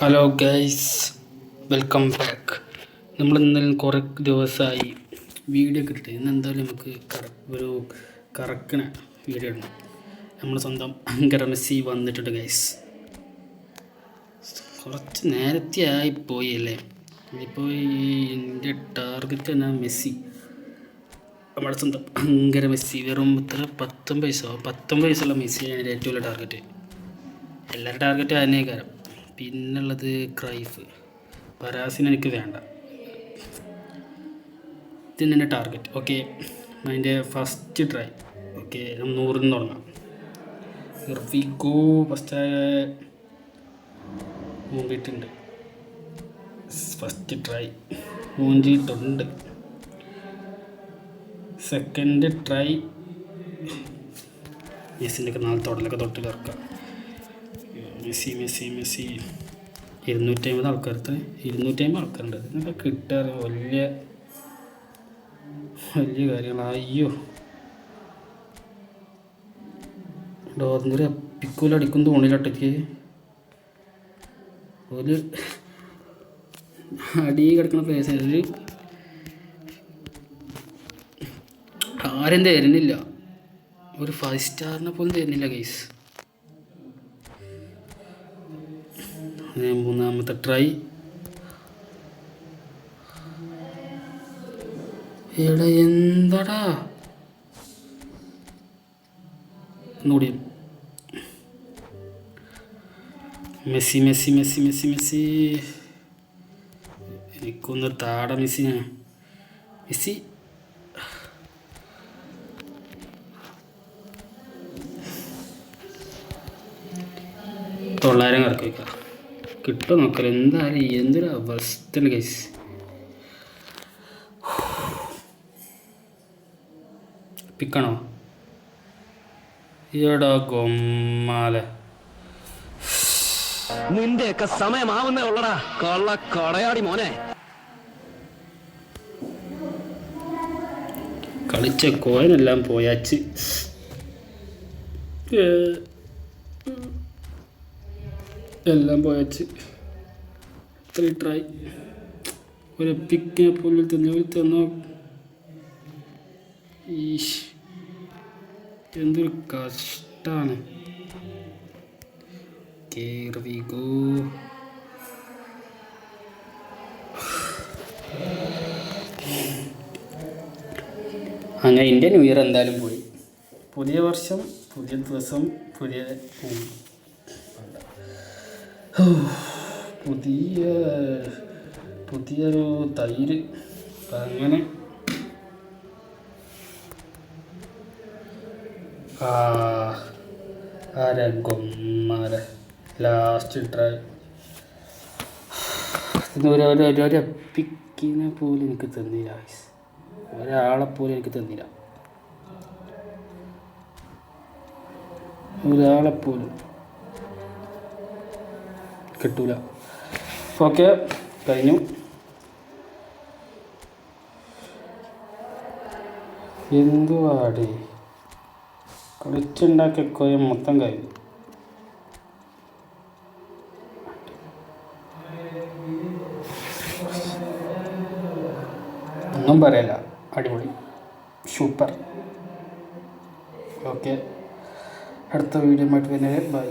Hello guys, welcome back. നമ്മൾ ഇന്നലെ കുറേ ദിവസമായി വീഡിയോ ഒക്കെ ഇട്ടിട്ട് ഇന്ന് എന്തായാലും നമുക്ക് ഒരു കറക്കണ വീഡിയോ ഇടണം. നമ്മൾ സ്വന്തം അങ്കര മെസ്സി വന്നിട്ടുണ്ട് ഗൈസ്. കുറച്ച് നേരത്തെ ആയിപ്പോയി അല്ലേ. ഇപ്പോൾ എൻ്റെ ടാർഗറ്റ് തന്നെ മെസ്സി, നമ്മുടെ സ്വന്തം അങ്കര മെസ്സി. വെറും ഇത്ര 19 വയസ്സുള്ള മെസ്സിയാണ് എൻ്റെ ഏറ്റവും വലിയ ടാർഗറ്റ്. എല്ലാവരുടെ ടാർഗറ്റ് അതിനേക്കാരം. പിന്നുള്ളത് ക്രൈഫ്, പരാസിന് എനിക്ക് വേണ്ട. ഇതിന് എൻ്റെ ടാർഗറ്റ്. ഓക്കെ, അതിൻ്റെ ഫസ്റ്റ് ട്രൈ. ഓക്കെ, 100 തുടങ്ങാം. ഇർഫിഗോ ഫസ്റ്റ് മൂണ്ടിയിട്ടുണ്ട്. ഫസ്റ്റ് ട്രൈ മൂഞ്ചിയിട്ടുണ്ട്. സെക്കൻഡ് ട്രൈ മെസ്സിൻ്റെ ഒക്കെ 4 തൊടലൊക്കെ തൊട്ട് കറക്കാം. മെസ്സി 250 ആൾക്കാർക്ക് 250 ആൾക്കാരുണ്ട്. ഇതൊക്കെ കിട്ടാറ് വലിയ കാര്യങ്ങളാണ്. അയ്യോ, ഡോർന്നൊരു അപ്പിക്കൂല അടിക്കും തോണിയിലൊട്ടയ്ക്ക് ഒരു അടി കിടക്കുന്ന പ്ലേസ്. ആരും തരുന്നില്ല, ഒരു 5 സ്റ്റാറിനെ പോലും തരുന്നില്ല ഗൈസ്. മൂന്നാമത്തെ ട്രൈ. എടാ എന്താടാ, ഒന്നുകൂടി. മെസ്സി എനിക്കൊന്ന് താട മെസ്സിനെ. മെസ്സി 900 കറക്കി വയ്ക്കാം. കിട്ടുമോ നോക്കല്. എന്തായാലും എന്തൊരു അവസ്ഥയാണ് ഗൈസ്. പിക്കണോ ഈടാ ഗൊമ്മാല. നിന്റെയൊക്കെ സമയമാവുന്നേ ഉള്ളടാ കള്ള കടയാടി മോനെ. കളിച്ച കോയനെല്ലാം പോയാച്ച്. എല്ലാം പോയച്ച്. ഇത്ര ട്രൈ ഒരു പിക്കിനെ പോലെ തന്നോ. എന്തൊരു കഷ്ടാണ്. അങ്ങനെ ഇന്ത്യൻ ന്യൂ ഇയർ എന്തായാലും പോയി. പുതിയ വർഷം, പുതിയ ദിവസം, പുതിയൊരു തൈര്. അങ്ങനെ ഗൊമ്മാല ലാസ്റ്റ് ട്രൈ. ഒരു പിക്കിനെ പോലും എനിക്ക് തന്നില്ല, ഒരാളെപ്പോലും എനിക്ക് തന്നില്ല, ഒരാളെപ്പോലും കിട്ടൂല. ഓക്കെ, കഴിഞ്ഞു. എന്തുവാടേ കളിച്ചുണ്ടാക്കിയ കൊയം മൊത്തം കഴിഞ്ഞു. ഒന്നും പറയല്ല, അടിപൊളി, സൂപ്പർ. ഓക്കെ, അടുത്ത വീഡിയോ ആയിട്ട് വരുന്നത്. ബൈ.